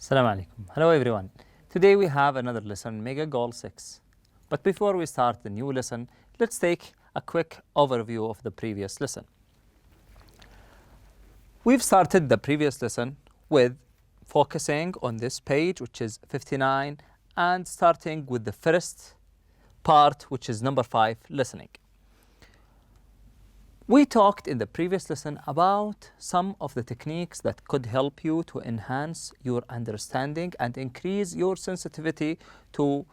Assalamu alaikum. Hello everyone. Today we have another lesson, Mega Goal 6. But before we start the new lesson, let's take a quick overview of the previous lesson. We've started the previous lesson with focusing on this page, which is 59, and starting with the first part, which is number 5, listening. We talked in the previous lesson about some of the techniques that could help you to enhance your understanding and increase your sensitivity to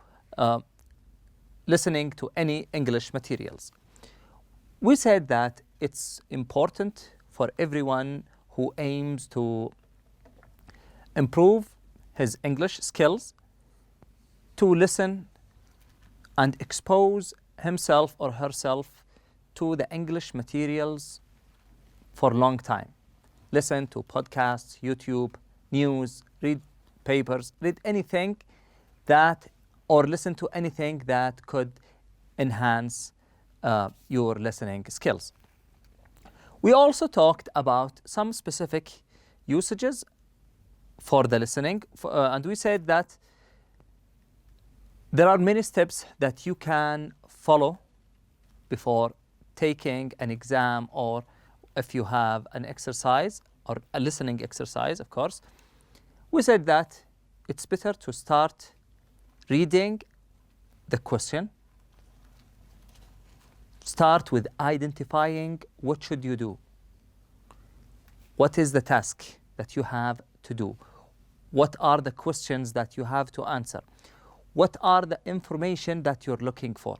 listening to any English materials. We said that it's important for everyone who aims to improve his English skills to listen and expose himself or herself to the English materials for a long time. Listen to podcasts, YouTube, news, read papers, read anything that, or listen to anything that could enhance your listening skills. We also talked about some specific usages for the listening, and we said that there are many steps that you can follow before taking an exam, or if you have an exercise or a listening exercise, of course. We said that it's better to start reading the question. Start with identifying what should you do. What is the task that you have to do? What are the questions that you have to answer? What are the information that you're looking for?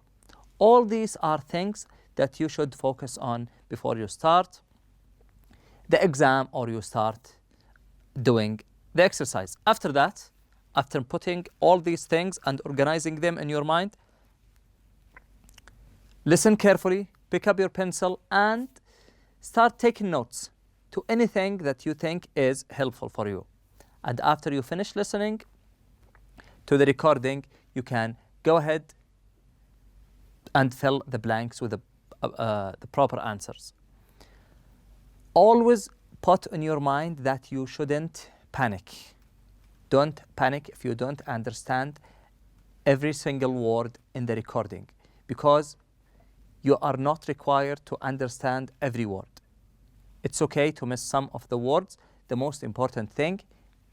All these are things that you should focus on before you start the exam or you start doing the exercise. After that, after putting all these things and organizing them in your mind, listen carefully, pick up your pencil and start taking notes to anything that you think is helpful for you. And after you finish listening to the recording, you can go ahead and fill the blanks with the proper answers. Always put in your mind that you shouldn't panic. Don't panic if you don't understand every single word in the recording, because you are not required to understand every word. It's okay to miss some of the words. The most important thing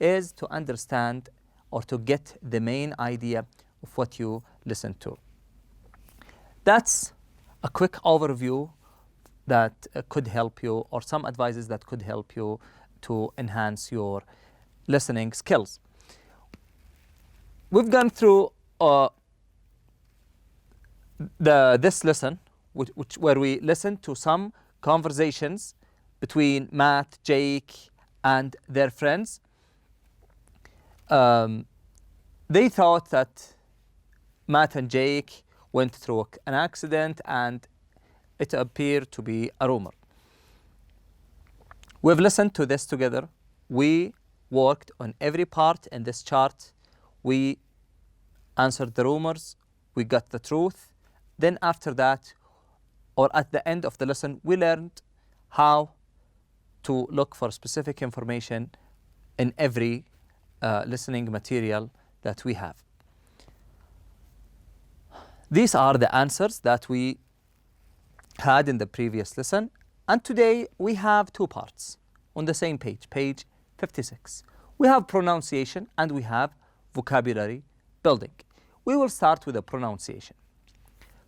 is to understand or to get the main idea of what you listen to. That's a quick overview that could help you, or some advices that could help you to enhance your listening skills. We've gone through this lesson, where we listened to some conversations between Matt, Jake, and their friends. They thought that Matt and Jake went through an accident and it appeared to be a rumor. We've listened to this together. We worked on every part in this chart. We answered the rumors. We got the truth. Then after that, or at the end of the lesson, we learned how to look for specific information in every listening material that we have. These are the answers that we had in the previous lesson. And today we have two parts on the same page, page 56. We have pronunciation and we have vocabulary building. We will start with the pronunciation.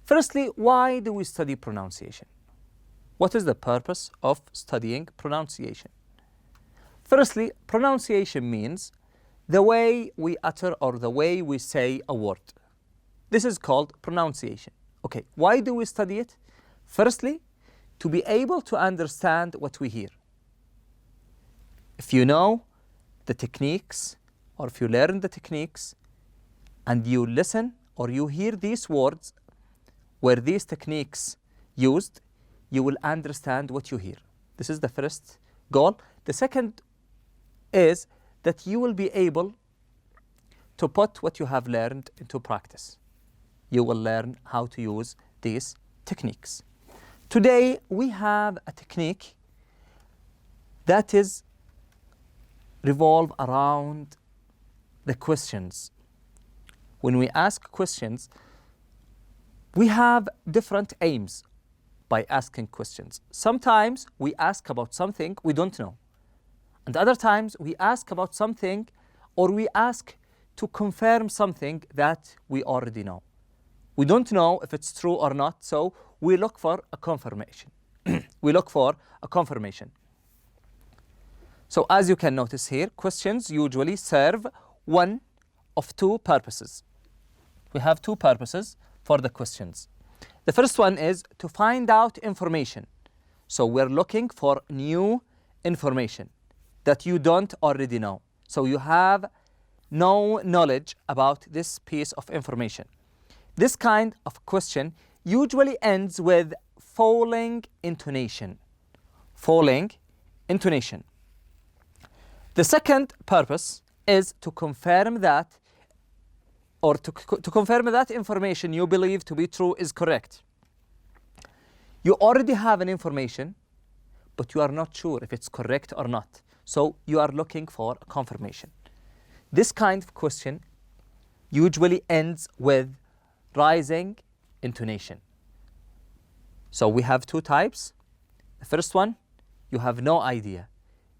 Firstly, why do we study pronunciation? What is the purpose of studying pronunciation? Firstly, pronunciation means the way we utter or the way we say a word. This is called pronunciation. Okay, why do we study it? Firstly, to be able to understand what we hear. If you know the techniques, or if you learn the techniques, and you listen or you hear these words where these techniques used, you will understand what you hear. This is the first goal. The second is that you will be able to put what you have learned into practice. You will learn how to use these techniques. Today we have a technique that is revolve around the questions. When we ask questions, we have different aims by asking questions. Sometimes we ask about something we don't know. And other times we ask about something, or we ask to confirm something that we already know. We don't know if it's true or not, so we look for a confirmation. We look for a confirmation. So as you can notice here, questions usually serve one of two purposes. We have two purposes for the questions. The first one is to find out information. So we're looking for new information that you don't already know. So you have no knowledge about this piece of information. This kind of question usually ends with falling intonation. Falling intonation. The second purpose is to confirm that, or to confirm that information you believe to be true is correct. You already have an information, but you are not sure if it's correct or not. So you are looking for a confirmation. This kind of question usually ends with rising intonation. So we have two types. The first one, you have no idea.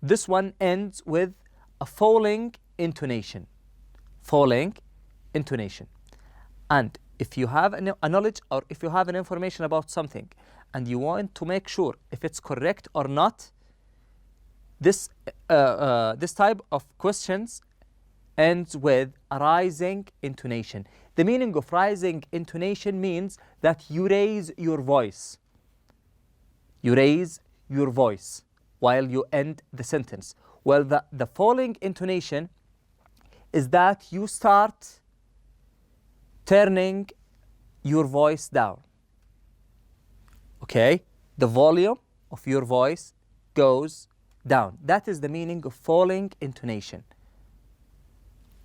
This one ends with a falling intonation. Falling intonation. And if you have a knowledge, or if you have an information about something and you want to make sure if it's correct or not, this type of questions ends with a rising intonation. The meaning of rising intonation means that you raise your voice. You raise your voice while you end the sentence. Well, the falling intonation is that you start turning your voice down. Okay? The volume of your voice goes down. That is the meaning of falling intonation.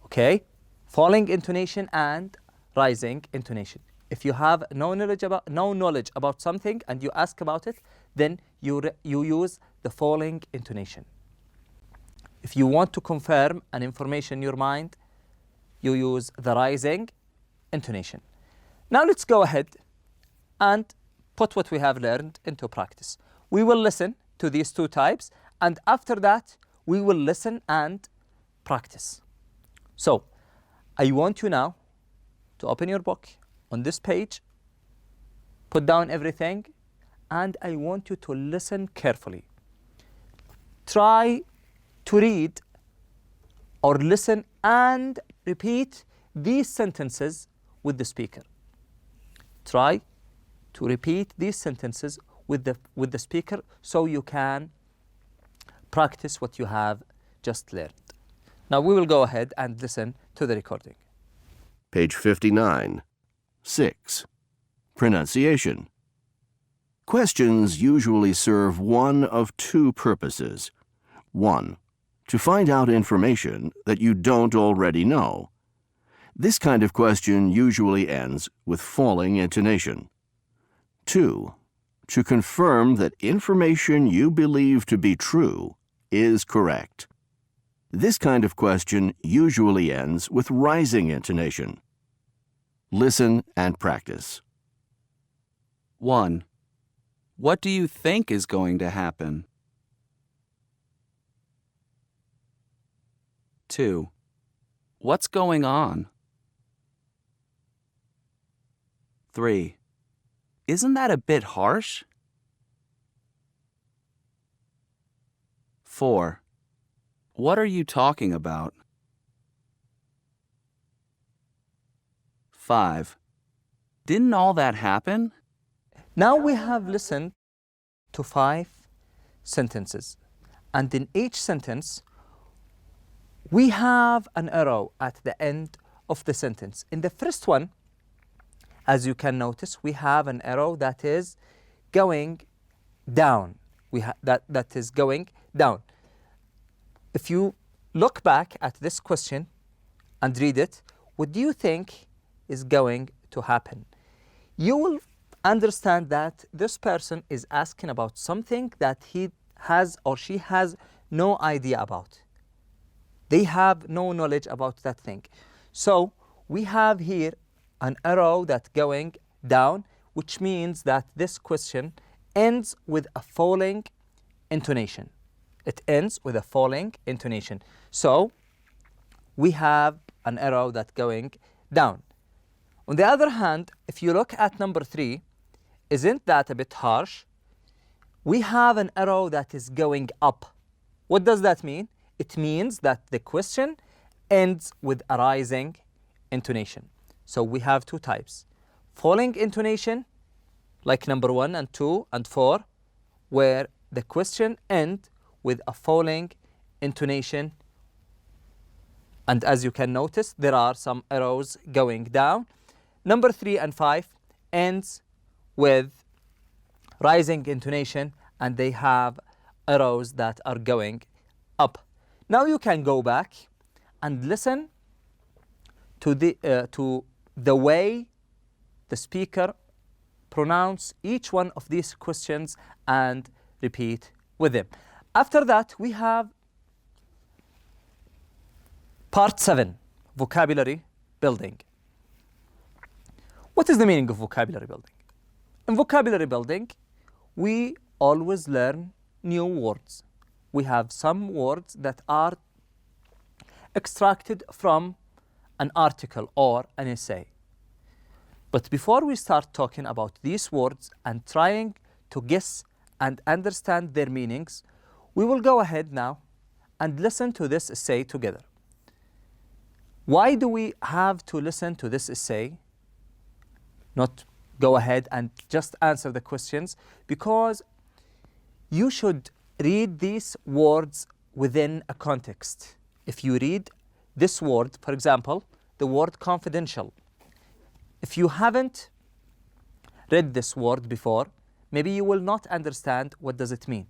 Okay? Falling intonation and rising intonation. If you have no knowledge about something and you ask about it, then you use the falling intonation. If you want to confirm an information in your mind, you use the rising intonation. Now let's go ahead and put what we have learned into practice. We will listen to these two types, and after that, we will listen and practice. So, I want you now to open your book on this page, put down everything, and I want you to listen carefully. Try to read or listen and repeat these sentences with the speaker. Try to repeat these sentences with the speaker so you can practice what you have just learned. Now we will go ahead and listen to the recording. Page 59. 6. Pronunciation. Questions usually serve one of two purposes. 1. To find out information that you don't already know. This kind of question usually ends with falling intonation. 2. To confirm that information you believe to be true is correct. This kind of question usually ends with rising intonation. Listen and practice. 1. What do you think is going to happen? 2. What's going on? 3. Isn't that a bit harsh? 4. What are you talking about? 5. Didn't all that happen? Now we have listened to 5 sentences, and in each sentence we have an arrow at the end of the sentence. In the first one, as you can notice, we have an arrow that is going down. That is going down. If you look back at this question and read it, what do you think is going to happen? You will understand that this person is asking about something that he has or she has no idea about. They have no knowledge about that thing. So we have here an arrow that's going down, which means that this question ends with a falling intonation. It ends with a falling intonation. So we have an arrow that's going down. On the other hand, if you look at number 3, isn't that a bit harsh? We have an arrow that is going up. What does that mean? It means that the question ends with a rising intonation. So we have 2 types. Falling intonation, like number 1 and 2 and 4, where the question ends with a falling intonation. And as you can notice, there are some arrows going down. Number 3 and 5 ends with rising intonation, and they have arrows that are going up. Now you can go back and listen to the way the speaker pronounce each one of these questions and repeat with them. After that, we have part 7, vocabulary building. What is the meaning of vocabulary building? In vocabulary building, we always learn new words. We have some words that are extracted from an article or an essay. But before we start talking about these words and trying to guess and understand their meanings, we will go ahead now and listen to this essay together. Why do we have to listen to this essay? Not go ahead and just answer the questions, because you should read these words within a context. If you read this word, for example, the word confidential, if you haven't read this word before, maybe you will not understand what does it mean.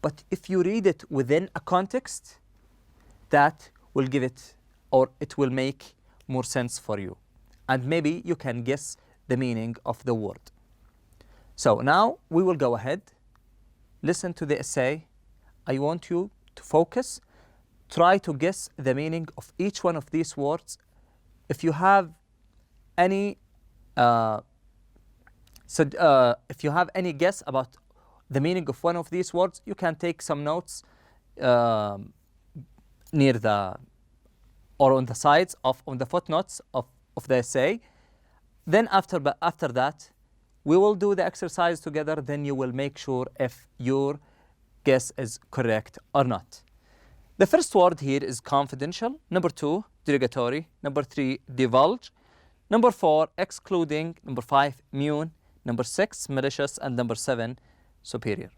But if you read it within a context, that will give it, or it will make more sense for you. And maybe you can guess the meaning of the word. So now we will go ahead, listen to the essay. I want you to focus, try to guess the meaning of each one of these words. If you have any guess about the meaning of one of these words, you can take some notes near the or on the sides on the footnotes of the essay. Then after that, we will do the exercise together. Then you will make sure if your guess is correct or not. The first word here is confidential. Number 2, derogatory. Number 3, divulge. Number 4, excluding. Number 5, immune. Number 6, malicious. And number 7, superior.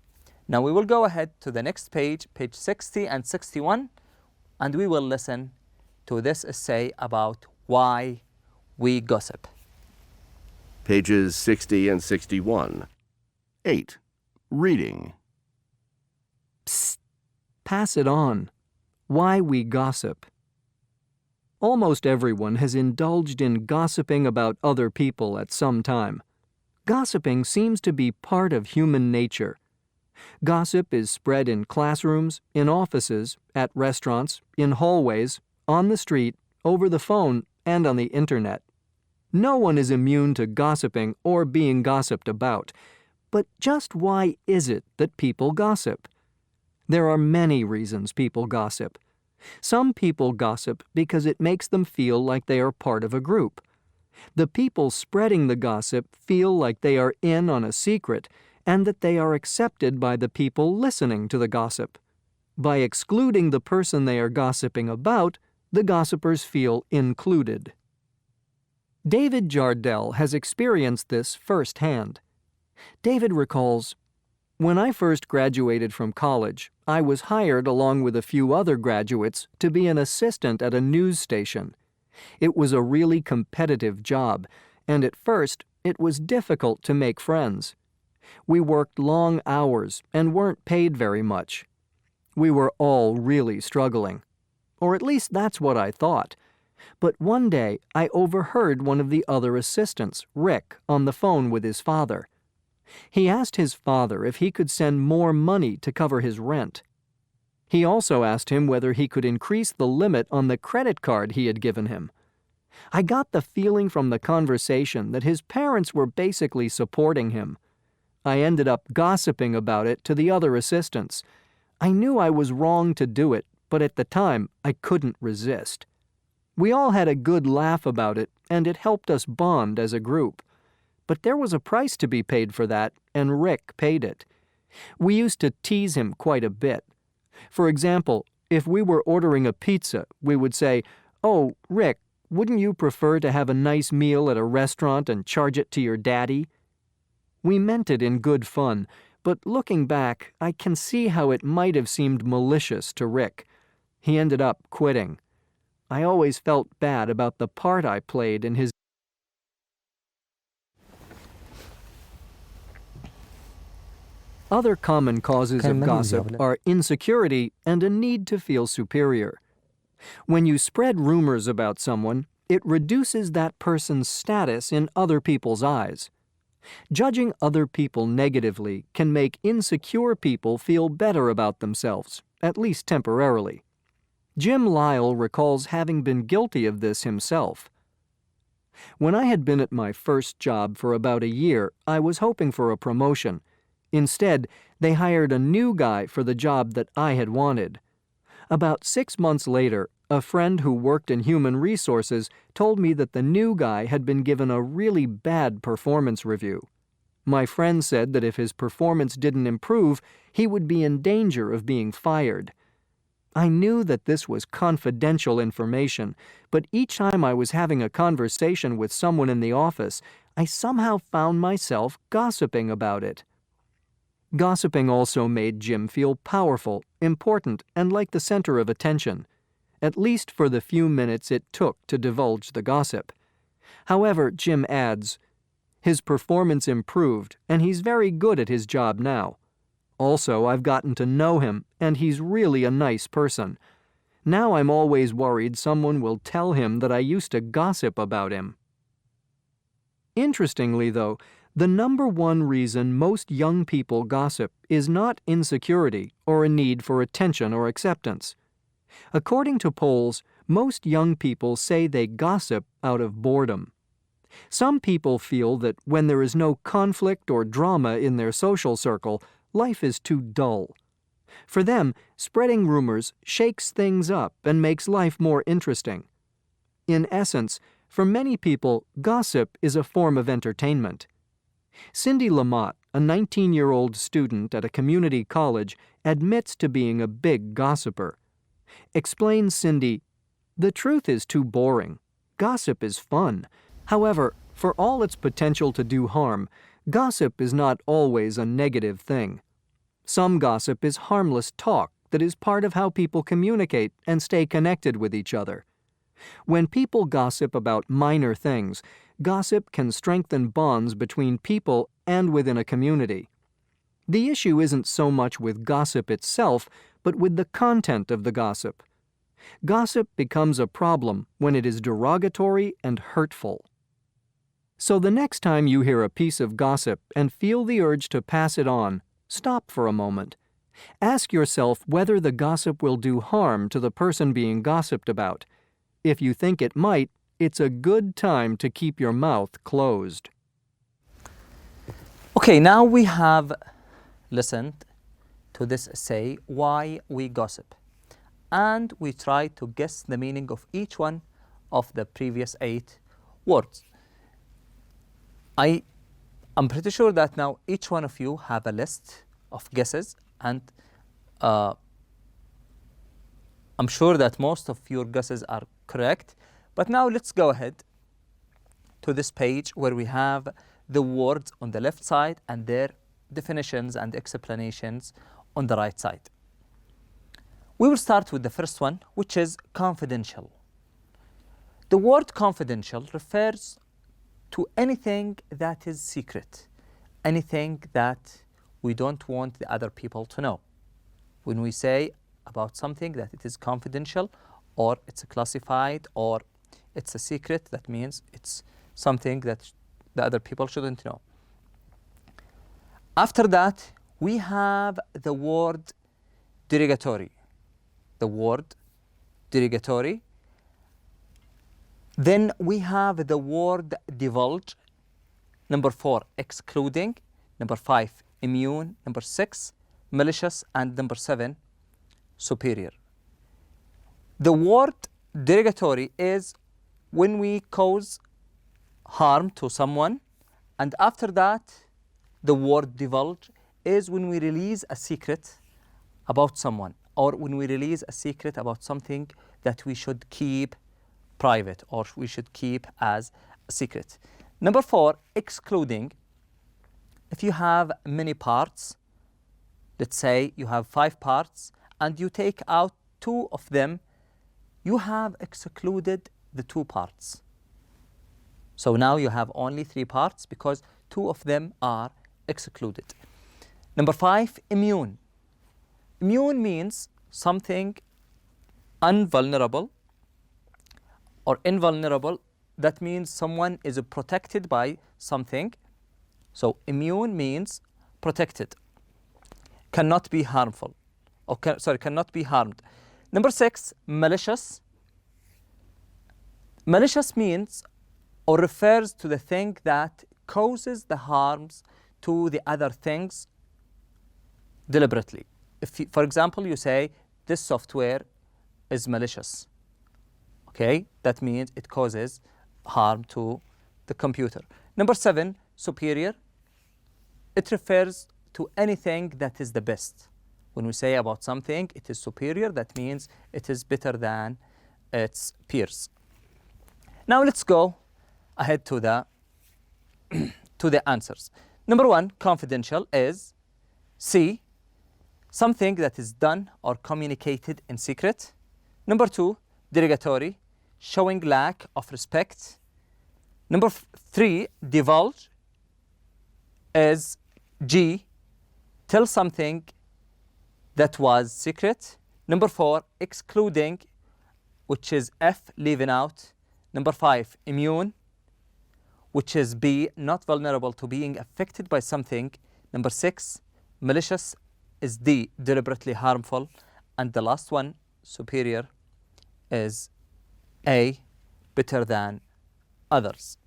Now we will go ahead to the next page, page 60 and 61, and we will listen to this essay about why we gossip. Pages 60 and 61. 8. Reading. Psst. Pass it on. Why we gossip. Almost everyone has indulged in gossiping about other people at some time. Gossiping seems to be part of human nature. Gossip is spread in classrooms, in offices, at restaurants, in hallways, on the street, over the phone, and on the internet. No one is immune to gossiping or being gossiped about. But just why is it that people gossip? There are many reasons people gossip. Some people gossip because it makes them feel like they are part of a group. The people spreading the gossip feel like they are in on a secret and that they are accepted by the people listening to the gossip. By excluding the person they are gossiping about, the gossipers feel included. David Jardell has experienced this firsthand. David recalls, "When I first graduated from college, I was hired along with a few other graduates to be an assistant at a news station. It was a really competitive job, and at first it was difficult to make friends. We worked long hours and weren't paid very much. We were all really struggling. Or at least that's what I thought. But one day I overheard one of the other assistants, Rick, on the phone with his father. He asked his father if he could send more money to cover his rent. He also asked him whether he could increase the limit on the credit card he had given him. I got the feeling from the conversation that his parents were basically supporting him. I ended up gossiping about it to the other assistants. I knew I was wrong to do it, but at the time I couldn't resist. We all had a good laugh about it, and it helped us bond as a group. But there was a price to be paid for that, and Rick paid it. We used to tease him quite a bit. For example, if we were ordering a pizza, we would say, "Oh, Rick, wouldn't you prefer to have a nice meal at a restaurant and charge it to your daddy?" We meant it in good fun, but looking back, I can see how it might have seemed malicious to Rick. He ended up quitting. I always felt bad about the part I played in his. Other common causes of gossip are insecurity and a need to feel superior. When you spread rumors about someone, it reduces that person's status in other people's eyes. Judging other people negatively can make insecure people feel better about themselves, at least temporarily. Jim Lyle recalls having been guilty of this himself. When I had been at my first job for about a year, I was hoping for a promotion. Instead, they hired a new guy for the job that I had wanted. About 6 months later, a friend who worked in human resources told me that the new guy had been given a really bad performance review. My friend said that if his performance didn't improve, he would be in danger of being fired. I knew that this was confidential information, but each time I was having a conversation with someone in the office, I somehow found myself gossiping about it. Gossiping also made Jim feel powerful, important, and like the center of attention, at least for the few minutes it took to divulge the gossip. However, Jim adds, his performance improved, and he's very good at his job now. Also, I've gotten to know him, and he's really a nice person. Now I'm always worried someone will tell him that I used to gossip about him. Interestingly, though, the number one reason most young people gossip is not insecurity or a need for attention or acceptance. According to polls, most young people say they gossip out of boredom. Some people feel that when there is no conflict or drama in their social circle, life is too dull. For them, spreading rumors shakes things up and makes life more interesting. In essence, for many people, gossip is a form of entertainment. Cindy Lamott, a 19-year-old student at a community college, admits to being a big gossiper. Explains Cindy, "The truth is too boring. Gossip is fun. However, for all its potential to do harm, gossip is not always a negative thing. Some gossip is harmless talk that is part of how people communicate and stay connected with each other. When people gossip about minor things, gossip can strengthen bonds between people and within a community. The issue isn't so much with gossip itself, but with the content of the gossip. Gossip becomes a problem when it is derogatory and hurtful. So the next time you hear a piece of gossip and feel the urge to pass it on, stop for a moment. Ask yourself whether the gossip will do harm to the person being gossiped about. If you think it might, it's a good time to keep your mouth closed. Okay, now we have listened to this essay, Why We Gossip, and we tried to guess the meaning of each one of the previous 8 words. I'm pretty sure that now each one of you have a list of guesses, and I'm sure that most of your guesses are correct. But now let's go ahead to this page where we have the words on the left side and their definitions and explanations on the right side. We will start with the first one, which is confidential. The word confidential refers to anything that is secret, anything that we don't want the other people to know. When we say about something that it is confidential, or it's classified, or it's a secret, that means it's something that the other people shouldn't know. After that, we have the word derogatory. the word derogatory. Then we have the word divulge. Number 4, excluding. Number 5, immune. Number 6, malicious. And number 7, superior. The word derogatory is when we cause harm to someone, and after that, the word divulge is when we release a secret about someone, or when we release a secret about something that we should keep private or we should keep as a secret. Number 4, excluding. If you have many parts, let's say you have 5 parts and you take out 2 of them, you have excluded the 2 parts. So now you have only 3 parts because 2 of them are excluded. Number 5, immune. Immune means something invulnerable or invulnerable. That means someone is protected by something. So immune means protected, cannot be harmful, or cannot be harmed. Number 6, malicious. Malicious means or refers to the thing that causes the harms to the other things deliberately. If you, for example, you say this software is malicious, okay, that means it causes harm to the computer. Number 7, superior. It refers to anything that is the best. When we say about something it is superior, that means it is better than its peers. Now let's go ahead to the to the answers. Number 1, confidential, is C, something that is done or communicated in secret. Number 2, derogatory, showing lack of respect. Number 3, divulge, is G, tell something that was secret. Number 4, excluding, which is F, leaving out. Number 5, immune, which is B, not vulnerable to being affected by something. Number 6, malicious, is D, deliberately harmful. And the last one, superior, is A, better than others.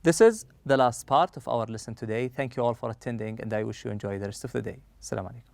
This is the last part of our lesson today. Thank you all for attending, and I wish you enjoy the rest of the day. Assalamu alaikum.